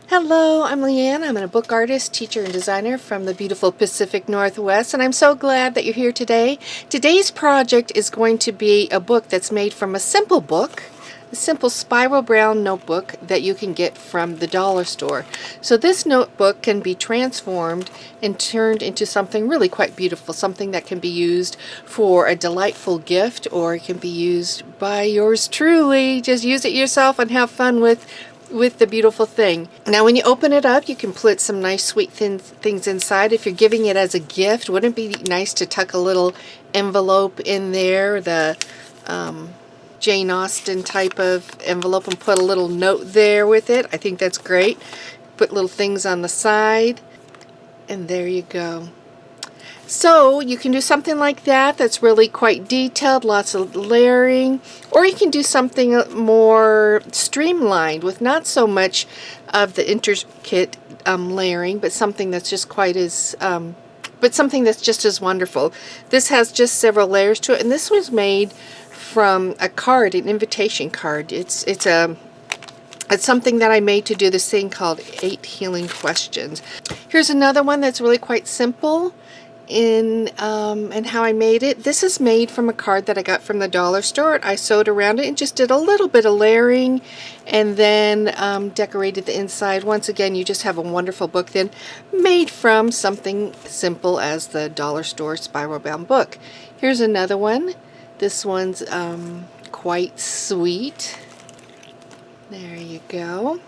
Hello, I'm Leanne. I'm a book artist, teacher, and designer from the beautiful Pacific Northwest, and I'm so glad that you're here today. Today's project is going to be a book that's made from a simple book, a simple spiral bound notebook that you can get from the dollar store. So this notebook can be transformed and turned into something really quite beautiful, something that can be used for a delightful gift, or it can be used by yours truly. Just use it yourself and have fun with the beautiful thing. Now when you open it up, you can put some nice sweet thin things inside. If you're giving it as a gift, wouldn't it be nice to tuck a little envelope in there, the Jane Austen type of envelope, and put a little note there with it? I think that's great. Put little things on the side, and there you go. So you can do something like that that's really quite detailed, lots of layering, or you can do something more streamlined with not so much of the intricate layering, but something that's just quite as something that's just as wonderful. This has just several layers to it, and this was made from a card, an invitation card. It's something that I made to do this thing called 8 Healing Questions. Here's another one that's really quite simple in how I made it. This is made from a card that I got from the dollar store. I sewed around it and just did a little bit of layering, and then decorated the inside. Once again, you just have a wonderful book then made from something simple as the dollar store spiral bound book. Here's another one. This one's quite sweet. There you go.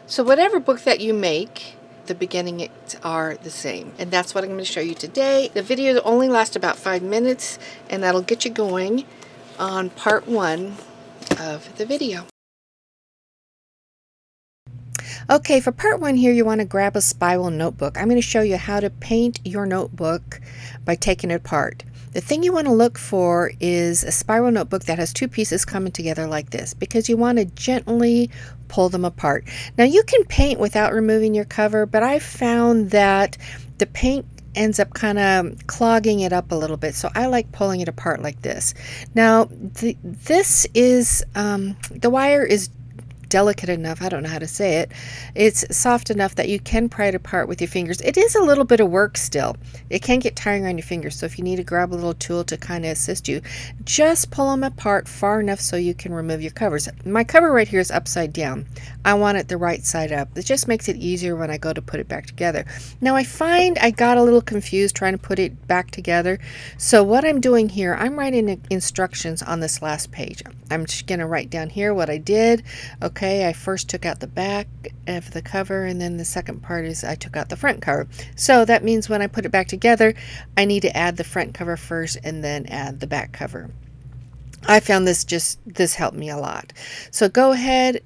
So whatever book that you make, the beginning are the same, and that's what I'm going to show you today. The video only lasts about 5 minutes, and that'll get you going on part 1 of the video. Okay, for part 1 here, you want to grab a spiral notebook. I'm going to show you how to paint your notebook by taking it apart. The thing you want to look for is a spiral notebook that has 2 pieces coming together like this, because you want to gently pull them apart. Now you can paint without removing your cover, but I found that the paint ends up kind of clogging it up a little bit, so I like pulling it apart like this. Now this is the wire is delicate enough, I don't know how to say it, it's soft enough that you can pry it apart with your fingers. It is a little bit of work still. It can get tiring on your fingers, so if you need to grab a little tool to kind of assist you, just pull them apart far enough so you can remove your covers. My cover right here is upside down. I want it the right side up. It just makes it easier when I go to put it back together. Now I find I got a little confused trying to put it back together, so what I'm doing here, I'm writing instructions on this last page. I'm just going to write down here what I did. Okay, I first took out the back of the cover, and then the second part is I took out the front cover. So that means when I put it back together, I need to add the front cover first and then add the back cover. I found this helped me a lot. So go ahead,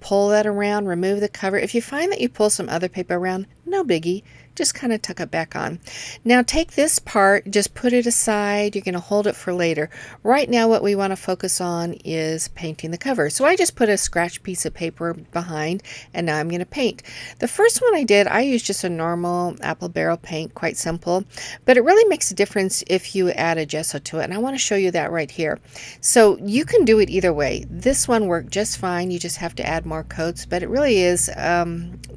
pull that around, remove the cover. If you find that you pull some other paper around, no biggie. Just kind of tuck it back on. Now take this part, just put it aside. You're going to hold it for later. Right now what we want to focus on is painting the cover. So I just put a scratch piece of paper behind, and now I'm going to paint. The first one I did, I used just a normal apple barrel paint, quite simple, but it really makes a difference if you add a gesso to it, and I want to show you that right here. So you can do it either way. This one worked just fine. You just have to add more coats, but it really is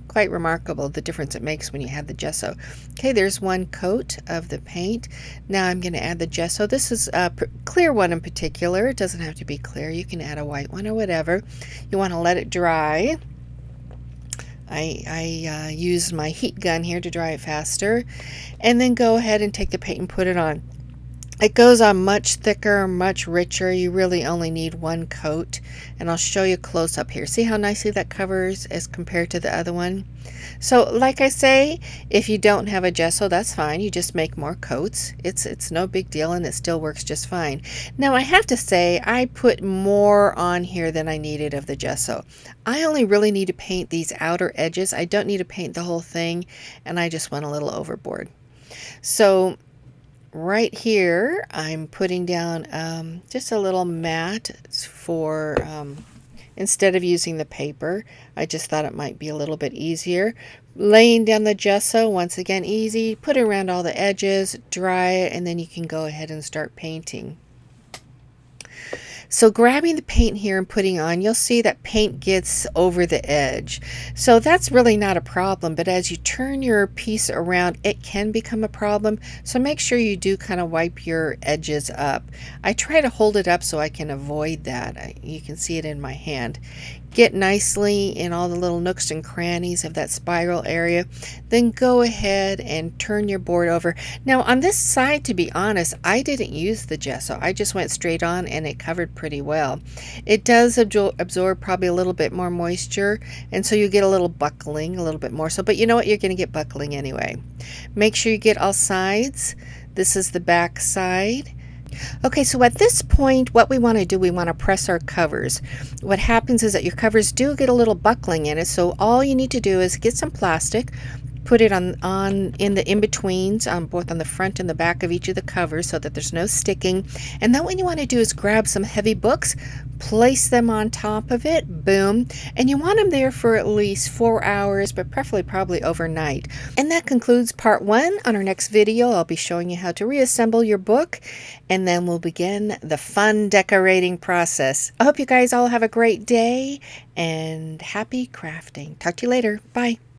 quite remarkable the difference it makes when you have the gesso. Okay, there's one coat of the paint. Now I'm going to add the gesso. This is a clear one in particular. It doesn't have to be clear. You can add a white one or whatever. You want to let it dry. I use my heat gun here to dry it faster, and then go ahead and take the paint and put it on. It goes on much thicker, much richer. You really only need one coat, and I'll show you close up here. See how nicely that covers as compared to the other one? So like I say, if you don't have a gesso, that's fine. You just make more coats. It's no big deal, and it still works just fine. Now I have to say, I put more on here than I needed of the gesso. I only really need to paint these outer edges. I don't need to paint the whole thing, and I just went a little overboard. So right here I'm putting down just a little mat for instead of using the paper. I just thought it might be a little bit easier. Laying down the gesso, once again easy, put it around all the edges, dry it, and then you can go ahead and start painting. So grabbing the paint here and putting on, you'll see that paint gets over the edge. So that's really not a problem, but as you turn your piece around, it can become a problem. So make sure you do kind of wipe your edges up. I try to hold it up so I can avoid that. You can see it in my hand. Get nicely in all the little nooks and crannies of that spiral area. Then go ahead and turn your board over. Now on this side, to be honest, I didn't use the gesso. I just went straight on and it covered pretty well. It does absorb probably a little bit more moisture, and so you get a little buckling, a little bit more so, but you know what, you're going to get buckling anyway. Make sure you get all sides. This is the back side. Okay, so at this point, what we want to do, we want to press our covers. What happens is that your covers do get a little buckling in it, so all you need to do is get some plastic, put it on in the in-betweens, both on the front and the back of each of the covers so that there's no sticking. And then what you want to do is grab some heavy books, place them on top of it, boom, and you want them there for at least 4 hours, but preferably probably overnight. And that concludes part 1. On our next video, I'll be showing you how to reassemble your book, and then we'll begin the fun decorating process. I hope you guys all have a great day and happy crafting. Talk to you later. Bye.